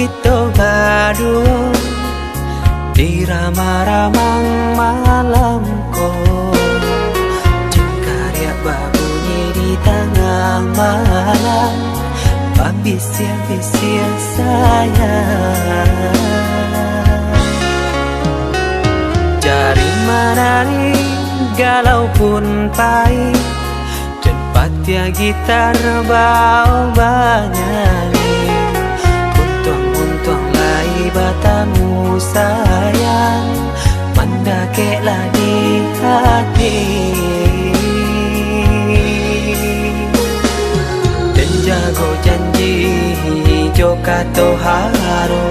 kita berdua di ramah-ramang malam ko. Jengkarya babunyi di tengah malam, babisir-bisir sayang. Jari menari galau pun pahit, dan patia gitar bau banyani. Untung-untung lai batamu sayang, mandakeklah di hati. Dan jago janji joka toharo,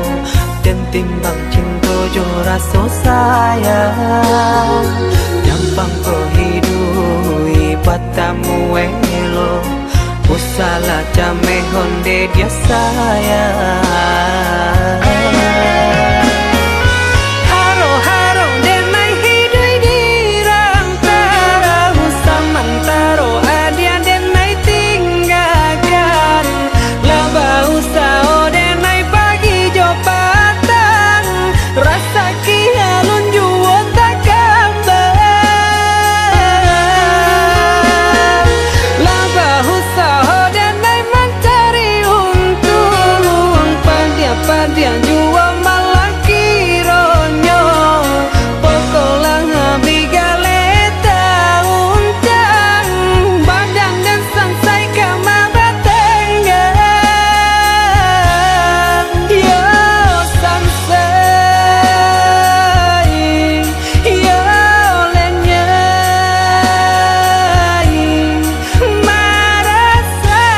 dan timbang cinta jo rasa sayang. Nyampang ko hidui batamu elo, usala jame honde dia sayang. Haro-haro denai hidui di rantara, usamantaro adia denai tinggalkan. Laba usao denai pagi jo patang, rasa kialun juo tak kabar. Laba usao denai mencari untung, padia juo malah kironyo. Pokolang bigaleta uncang, badan dan sansai kamar tengah. Yo sansai, yo lenyai marasai.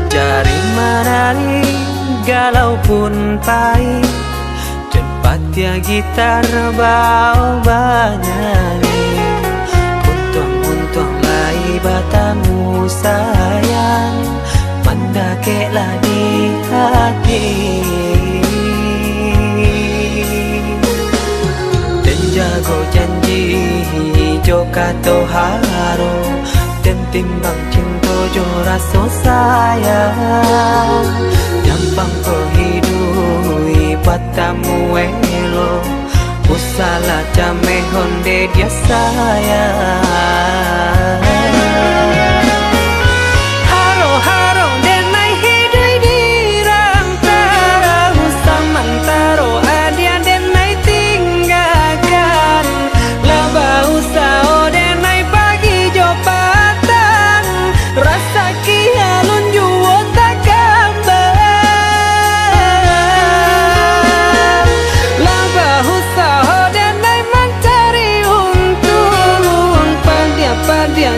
Jari menari galau pun pahit, dan patia gitar bau banyani. Untung-untung lai batamu sayang, mandakeklah di hati. Dan jago janji joka toharo, dan timbang cinta jo rasa sayang. Nyampang ko hidui batamu elo, usala jame honde dia sayang. Haro-haro denai hidui di rantara, usamantaro adia denai tinggalkan. Laba usao denai pagi jo patang, rasa kialun juo tak kabar. Laba usao denai mencari untung, padia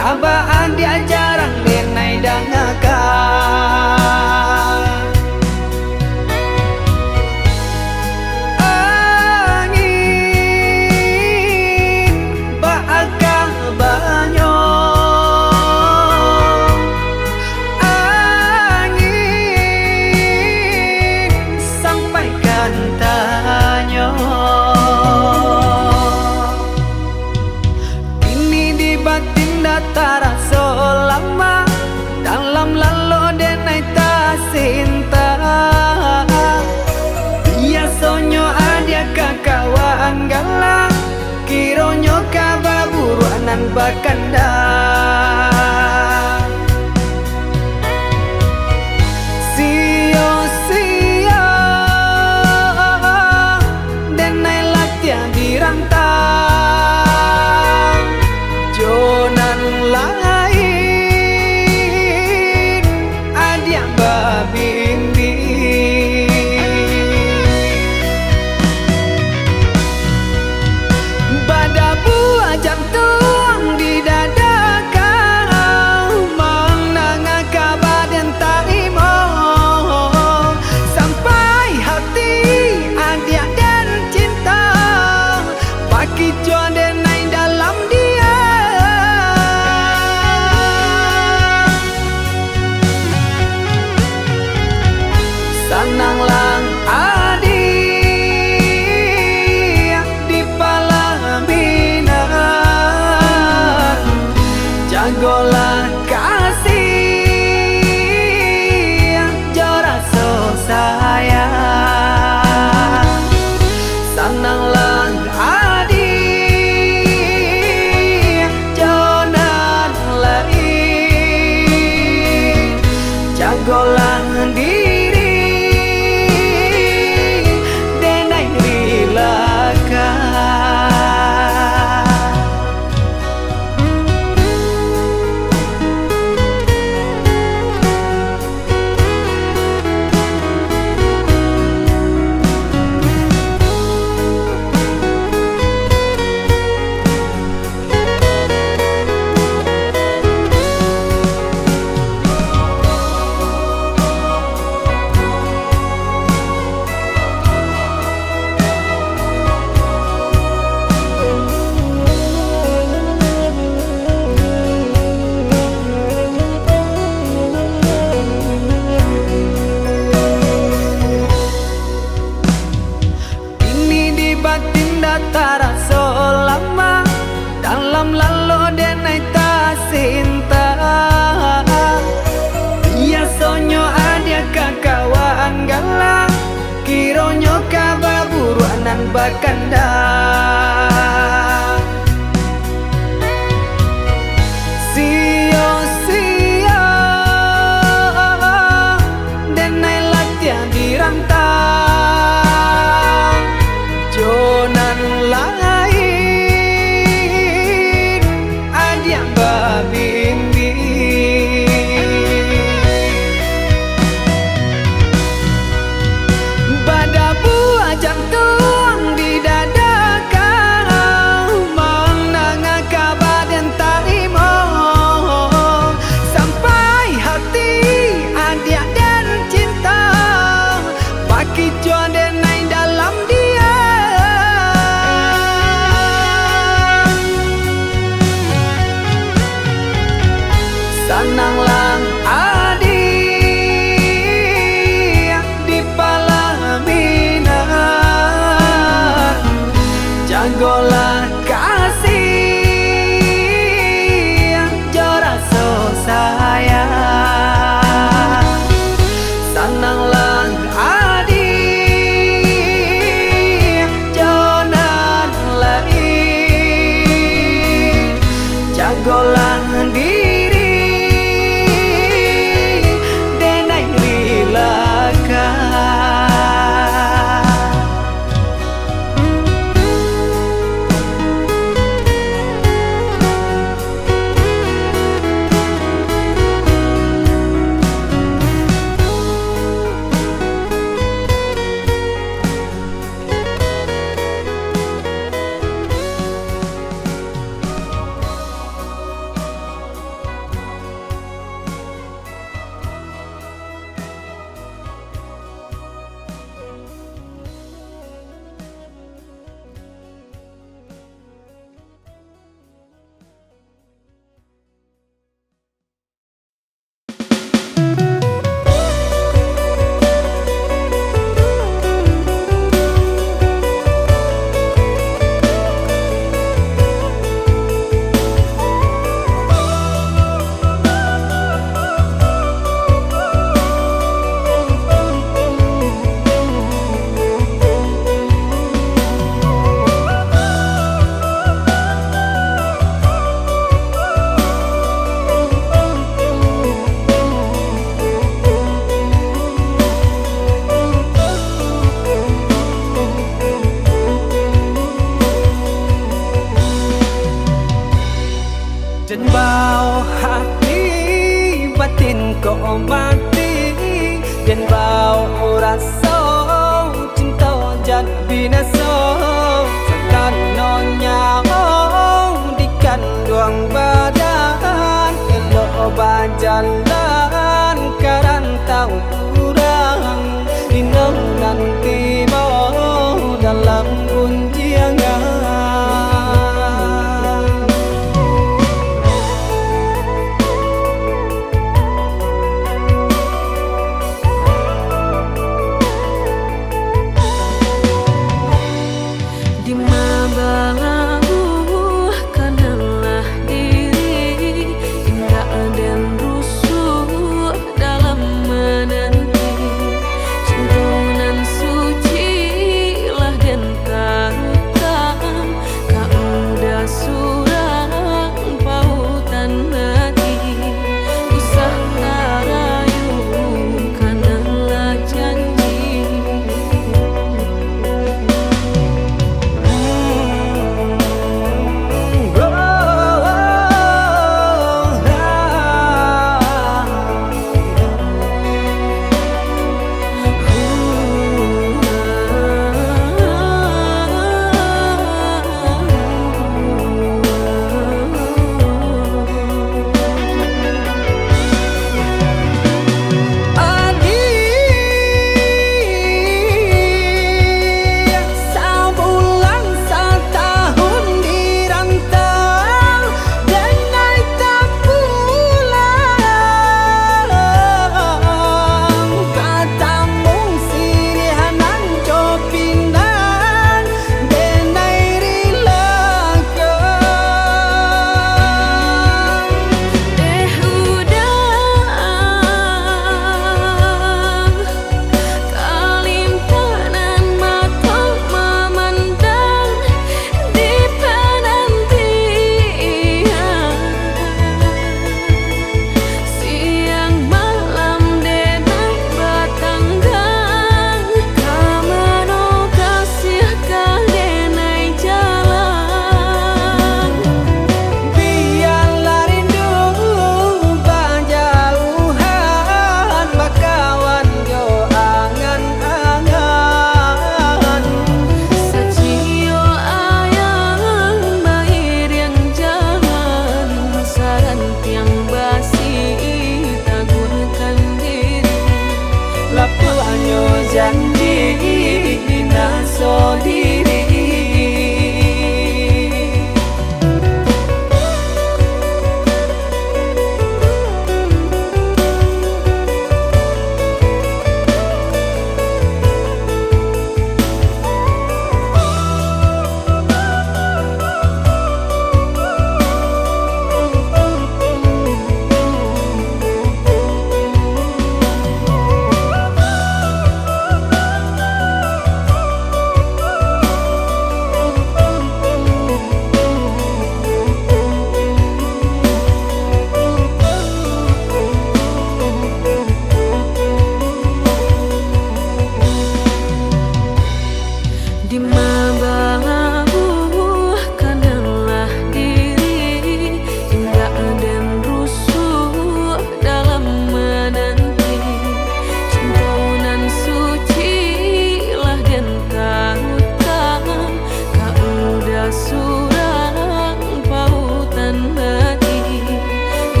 kabaan dia jarang denai dangakan angin baakang banyo angin sampaikan tanyo datara selama dalam lalu denai ta cinta biasonyo adia kakawaan gala kironyo kababuruanan bakanda sio-sio denai latihan dirantang jonan lain adia babindi pada buah jantung di dada kau menanga kabar dan tarimo sampai hati adia dan cinta bagi jual denai dalam dia sananglang adi di palaminan jagolah kasih jora so sayang sananglang adi jonan lain jagolah diri datara selama dalam lalu denai ta cinta biasonyo adia kakawaan gala kironyo kababuruanan bakanda sio-sio denai latihan dirantang jonan lain adia babindi pada buah jantung di dada kau menanga kabar dan tarimo sampai hati adia dan cinta bagi jual denai dalam dia sananglang adi di palaminan jagolah kasih jora so sayang sananglang adi jonan lain jagolah diri dan bau hati batin kau mati dan bau rasa cinta jan binaso sekan nonya di kandung badan elok bajalan karantau kurang dinang nanti mau dalam gunjiangan.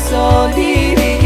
rasa diri.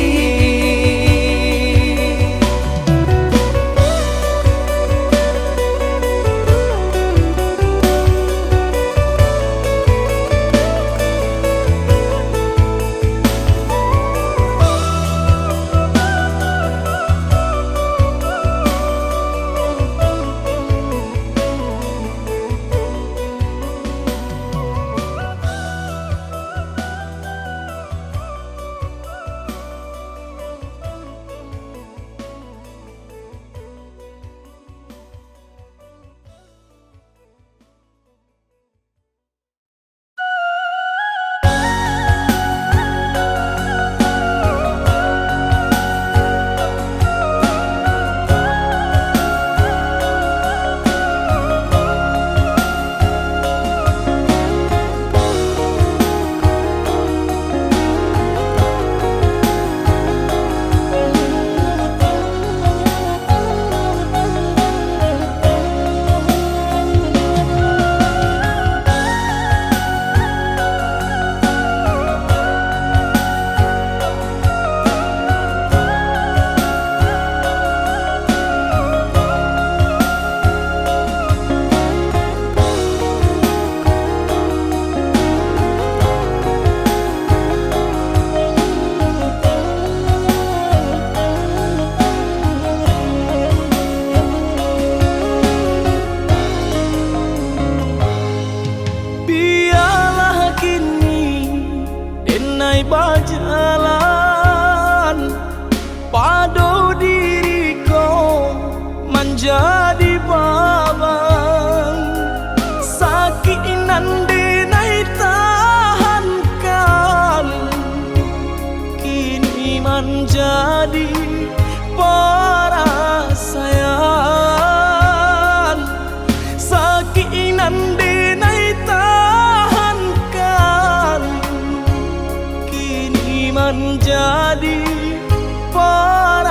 Berjalan padu diriku menjadi babang sakit nandi nai tahankan kini menjadi perasaan sakit nandi nai tahankan menjadi perasaan.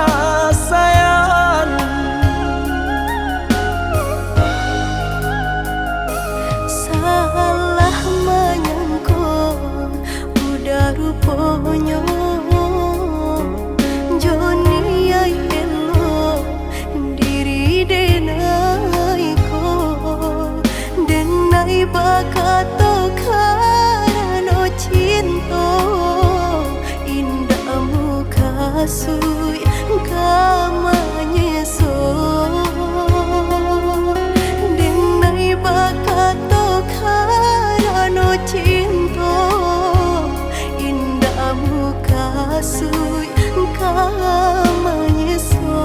Salah menyangka udah rupanya Joni ay elo diri denai ko denai bakato karano cinta kasui kamanya so denai bakato karano cinta indahmu kasui kamanya so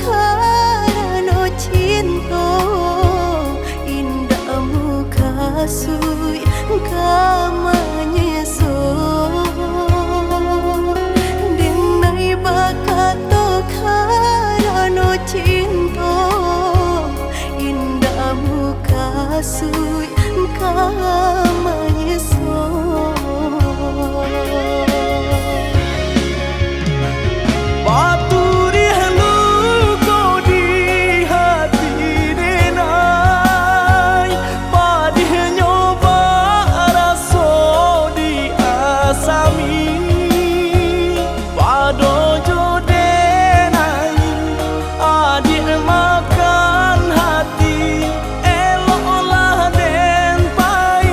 karena cinta indahmu kasih kamanya so denai bakato karena cinta indahmu kasih kamanya so Paturi haluko di hati denai Padih nyoba raso di asami Padojo denai adik makan hati Eloklah den pai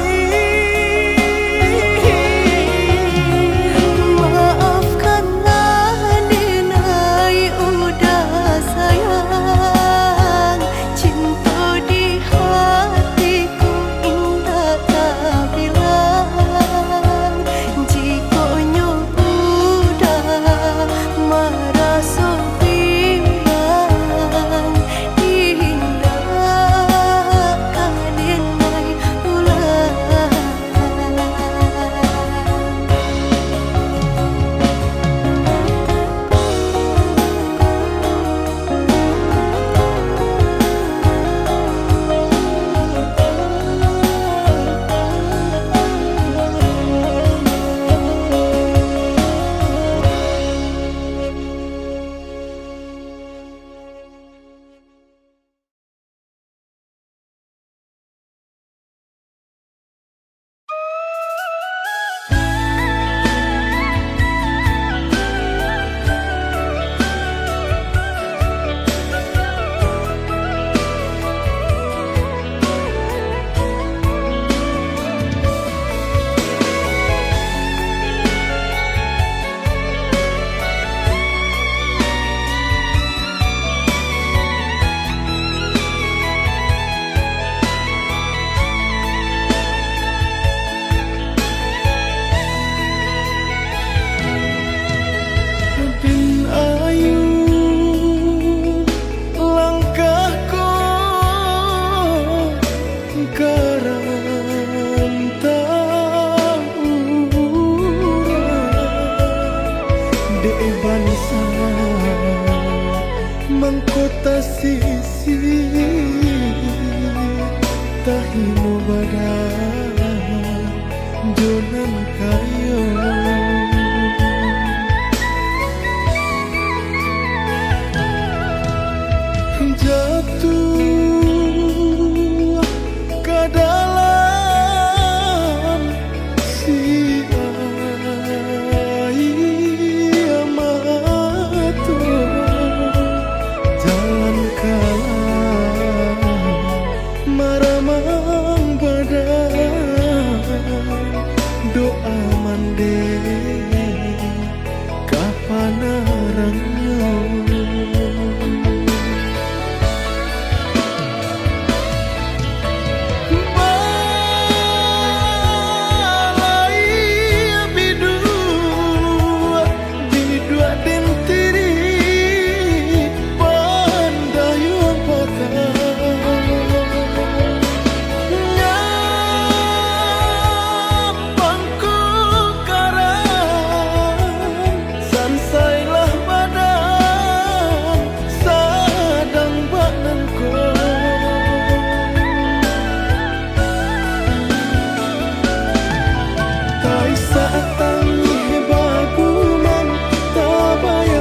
maafkanlah denai udah sayang cinta di hatiku indah tak bilang jika udah marah so bilang indah denai ulang Bin ayu langkahku karantau de bangsa mangkota sisi tahino badan jonan kayo jatuh ke dalam si air mata jalan kalah maramang badan doa mande kapan arangnya saat tangi baguman tak bayar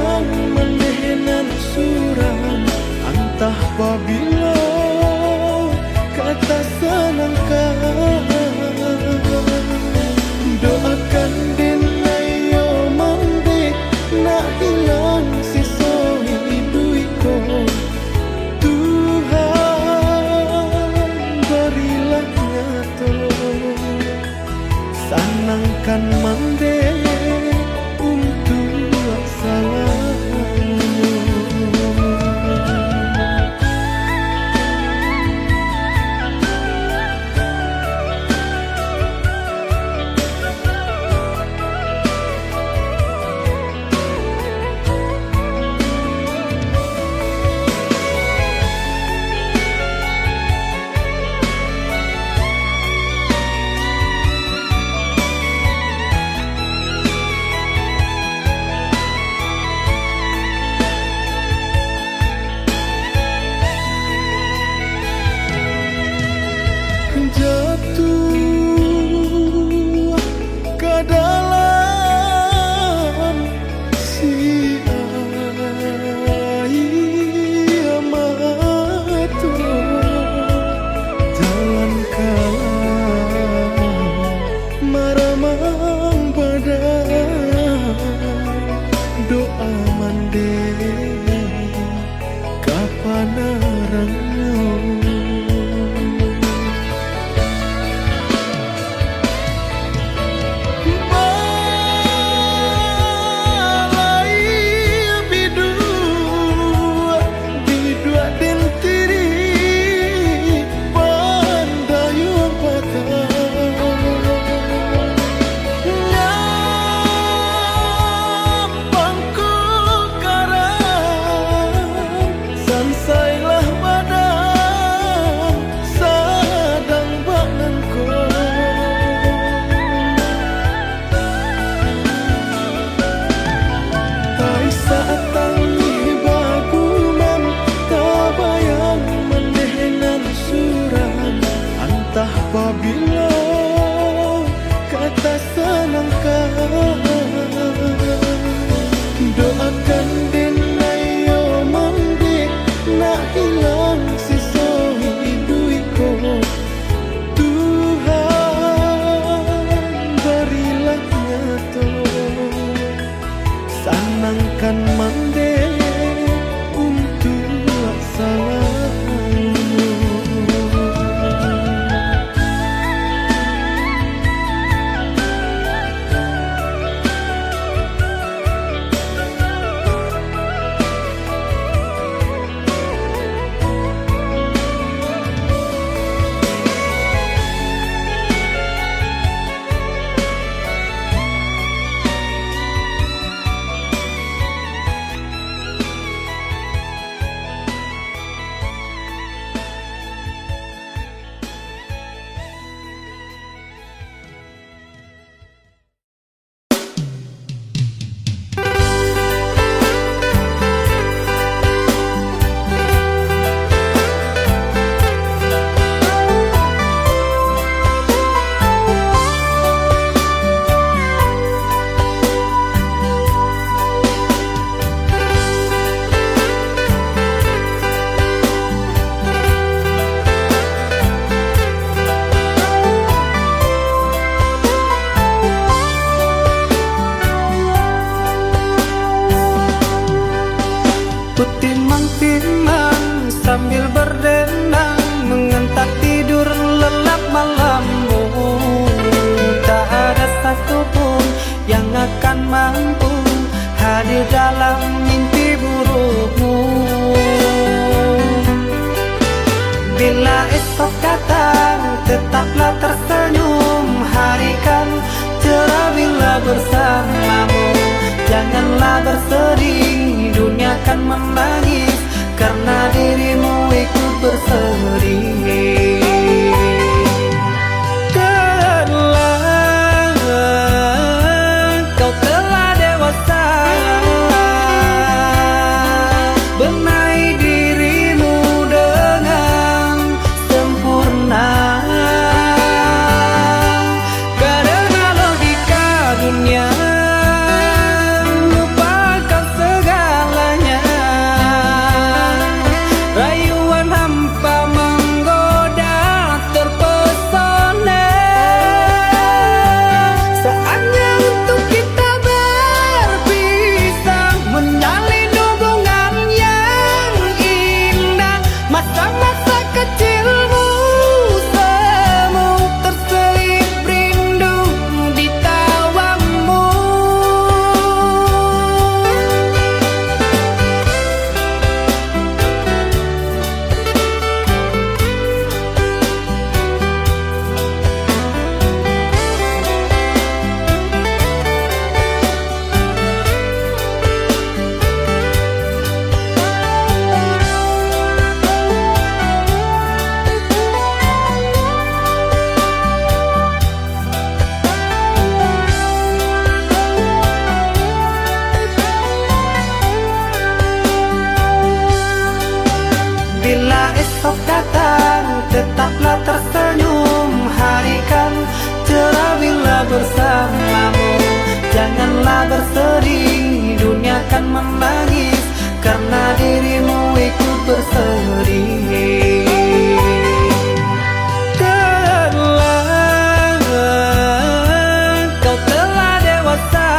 doa mande kapan arangnya apabila kata senangkan doakan dinayo mandi nak hilang sisa hidupku Tuhan berilah nyata senangkan mandi untuk salah Timang-timang sambil berdenang mengentak tidur lelap malammu. Tak ada satupun yang akan mampu hadir dalam mimpi burukmu. Bila esok datang tetaplah tersenyum, hari kan cerah bila bersamamu. Janganlah bersedih, dunia akan menangis karena dirimu ikut bersedih. Kau telah dewasa, benahi dirimu dengan sempurna. Karena logika dunia esok datang tetaplah tersenyum, hari kan cerah bila bersamamu. Janganlah bersedih, dunia akan menangis karena dirimu ikut bersedih. Kau telah dewasa,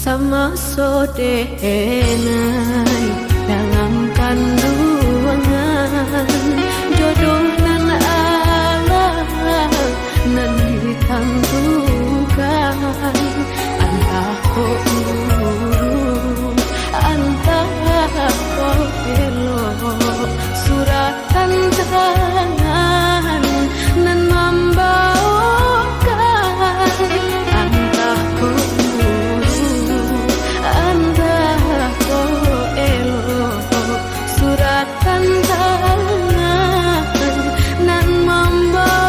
sama sodenai dalam kandungan jodoh nan Allah nan ditentukan antah ko urung antah ko elok suratan tangan nan membawakan antah ko urung antah ko elok suratan tangan nan membawakan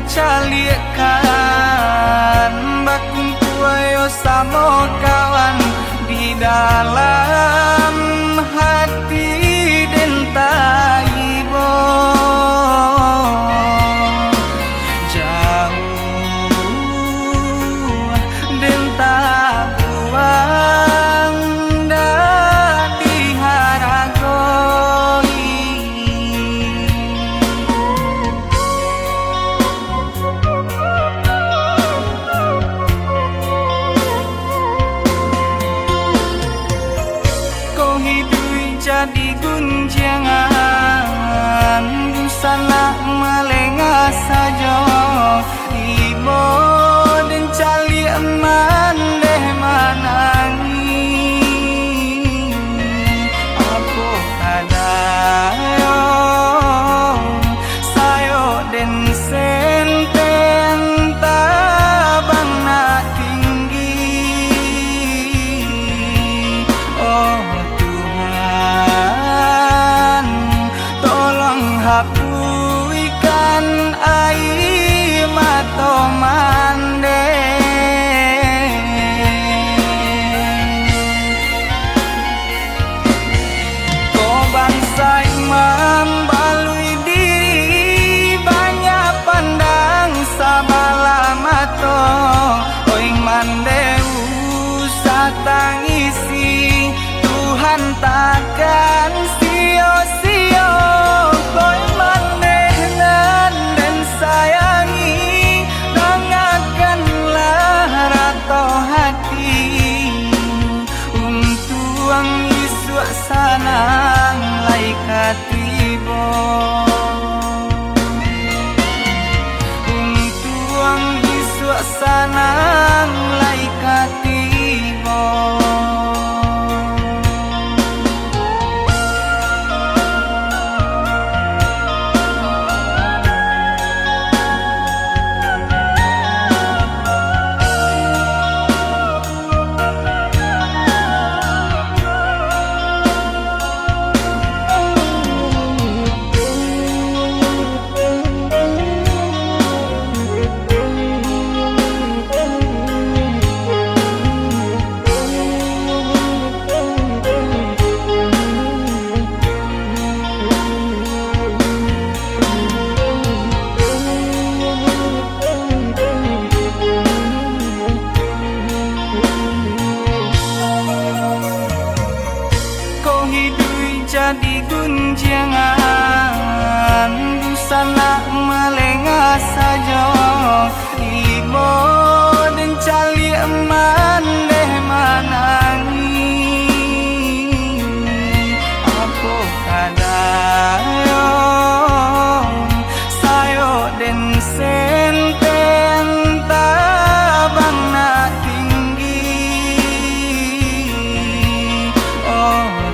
calikan baku ayo sama kawan di dalam hati dan taibo jauh dan tak buang dah diharagoi jadi gunjangan busana melengah saja ibo dan cali eman deh manangi apa kadayo sayo dan senten tabang nak tinggi oh hapuikan air mata mande ko bangsa imam balui diri banyak pandang sabala mato oi mande usah tangisi Tuhan takkan sia-sia koi manehnan dan sayangi dengarkanlah rato hati untuang isuk sanang lai katibo untuang isuk sanang lai katibo jadi gunjangan busana melengah saja ibo dan cali eman deh manangi apa kadayo sayo dan senten tabang nak tinggi oh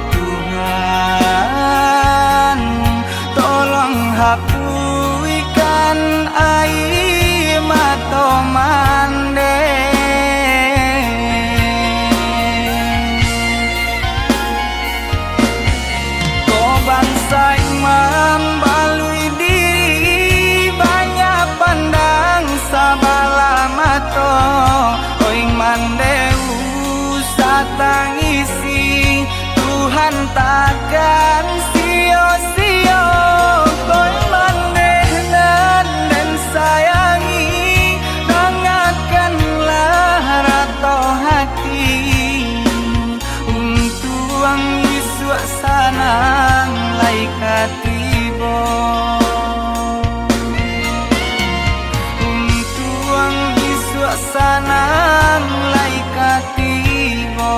hapuikan air mata mande ko bangsa imam balui diri banyak pandang sabala mato oi mande usah tangisi Tuhan takkan sia-sia koi manehnan dan sayangi dengarkanlah rato hati untuang isuk sanang lai katibo untuang isuk sanang lai katibo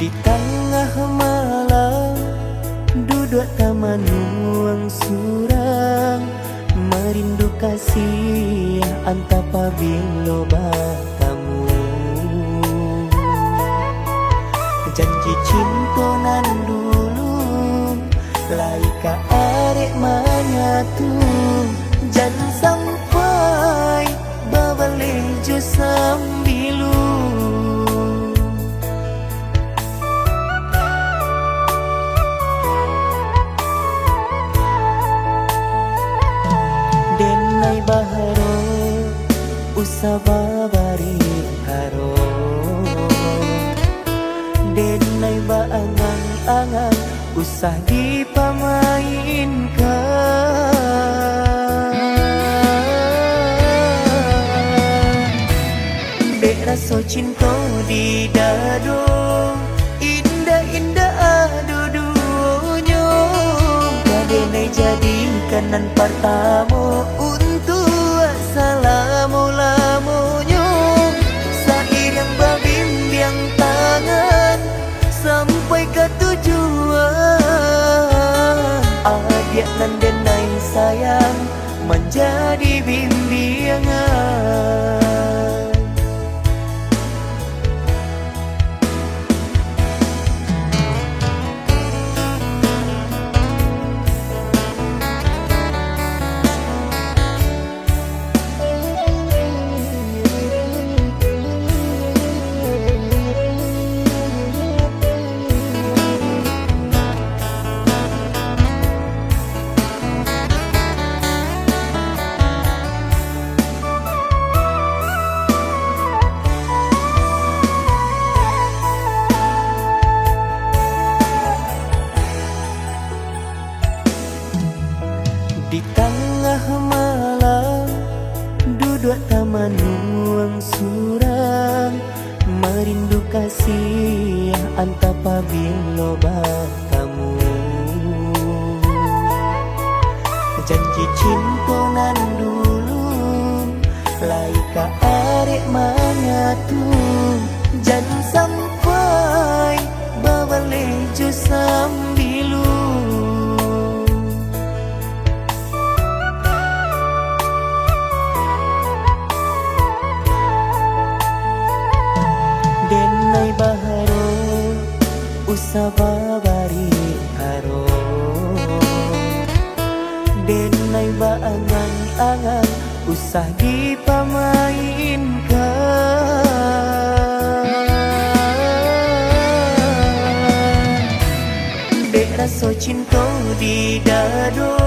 Di tengah malam duduk taman nuang surang, merindu kasih antapa bilo batamu. Janji cinta nan dulu laika arek manyatu, jangan sampai babale jo sambilu. Denai baharo usababari haro, denai ba angan-angan usah dipamainkan. Dek rasa cinta di dado, indah-indah adudunya, denai jadikan nan pertama untuk assalamu-lamunya. Sair yang berbimbing tangan sampai ke tujuan, adik nan denai sayang menjadi bimbingan. Di tengah malam duduk taman nuang surang, merindu kasih antapa bilo batamu. Janji cinta nan dulu laika arek manyatu, jangan sampai babale jo sambilu. Denai baharo usababari haro, denai ba angan-angan usah dipamainkan. Dek rasa cinta di dado,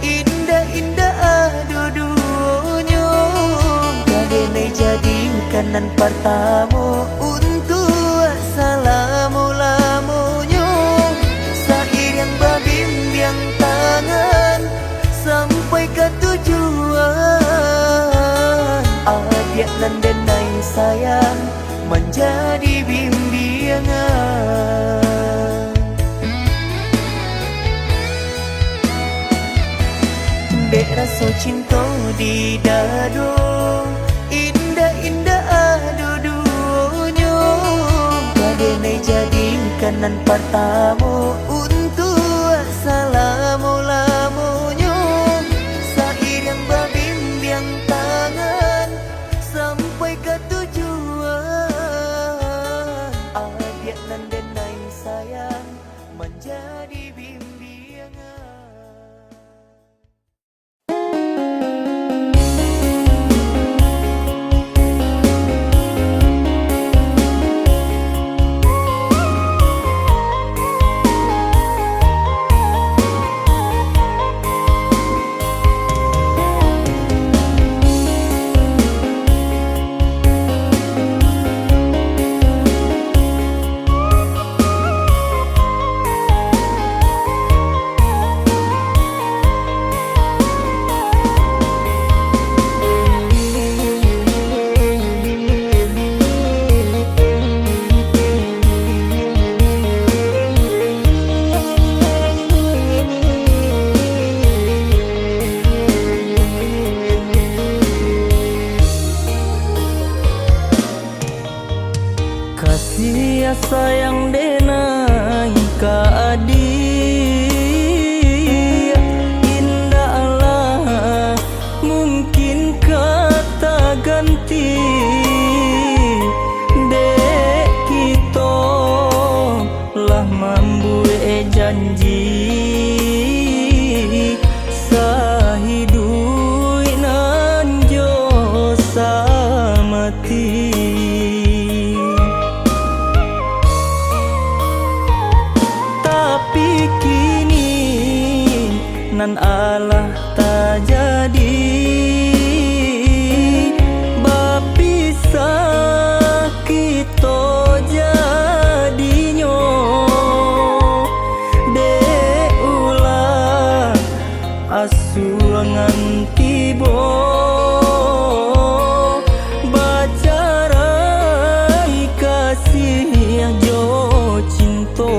indah-indah adudunya, denai jadikan nan pertama untuk assalamu-lamunya. Sair yang berbimbing tangan sampai ke tujuan, adik nan denai sayang menjadi bimbingan. Dek rasa cinta di dado, indah-indah adudunya, denai jadikan nan pertama untuk assalamu-lamunya. Sair yang berbimbing tangan sampai ke tujuan, adik nan denai sayang menjadi bimbingan. kasih sayang denai ka adik indahlah mungkin kata ganti dek kita lah membuat janji sahidui nan jo samati. Tapi kini nan Allah tak jadi bapisah kita jadinyo dek ulah asuangan tibo bacarai kasih jo cinta.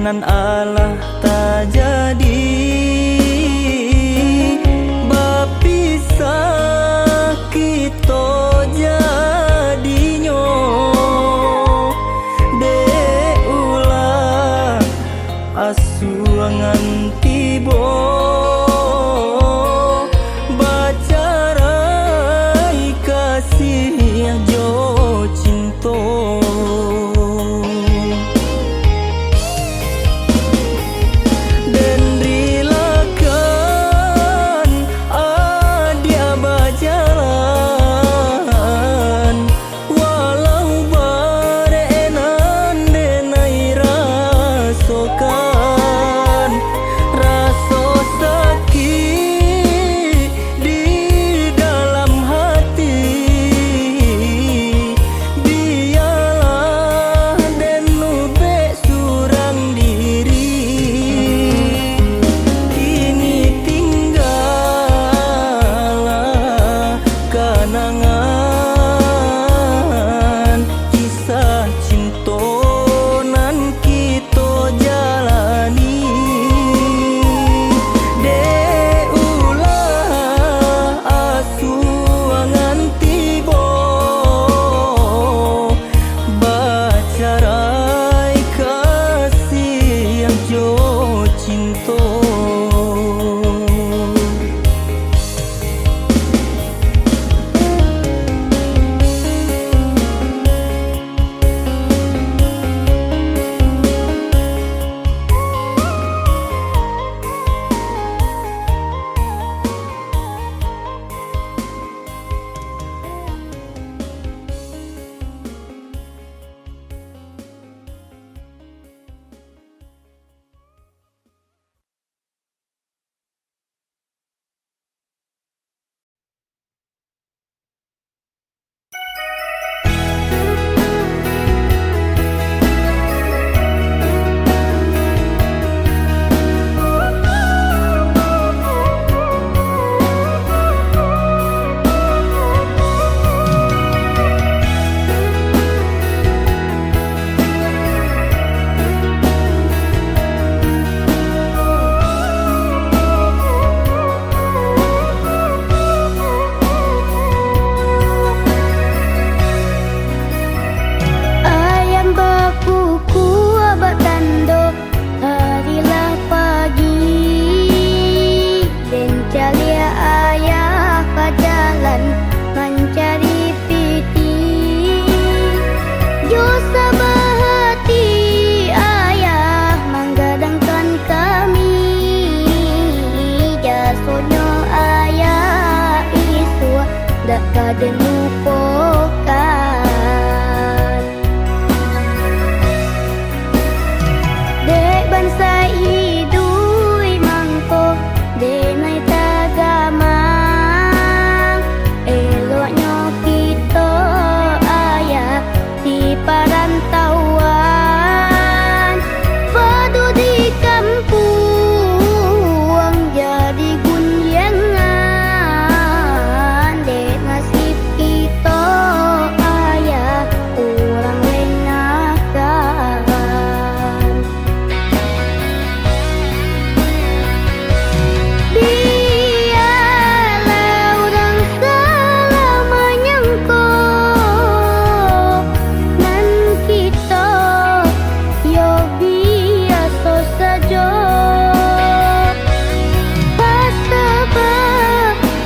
Nan Allah tak jadi bapisah kita jadinyo dek ulah asuangan tibo bacarai kasih jo cinta.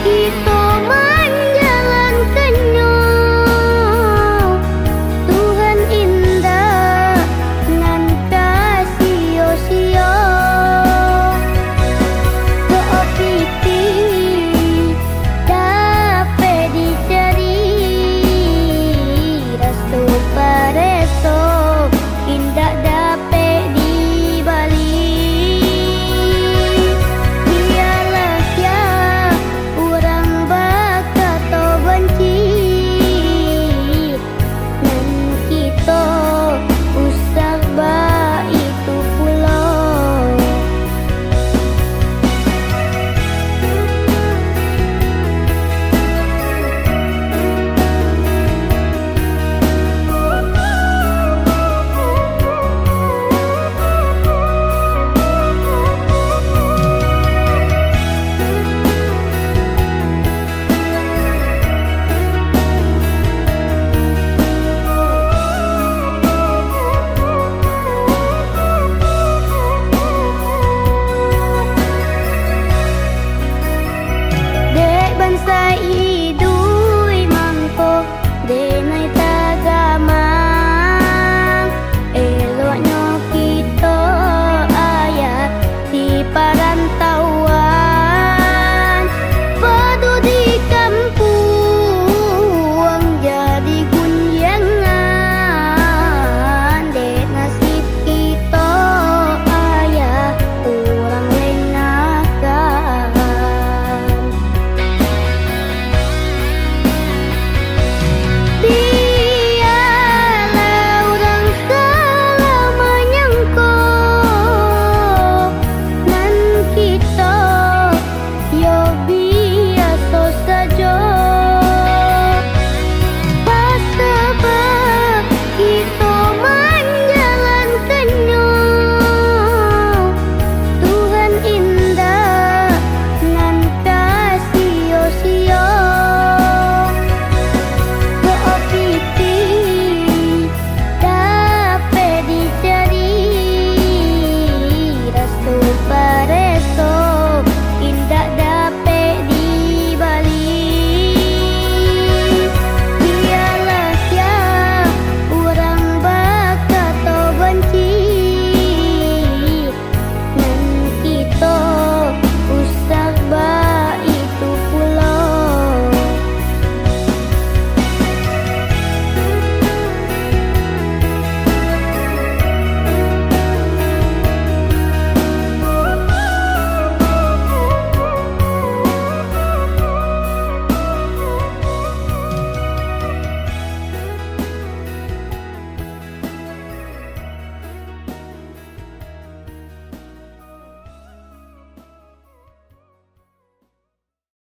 kita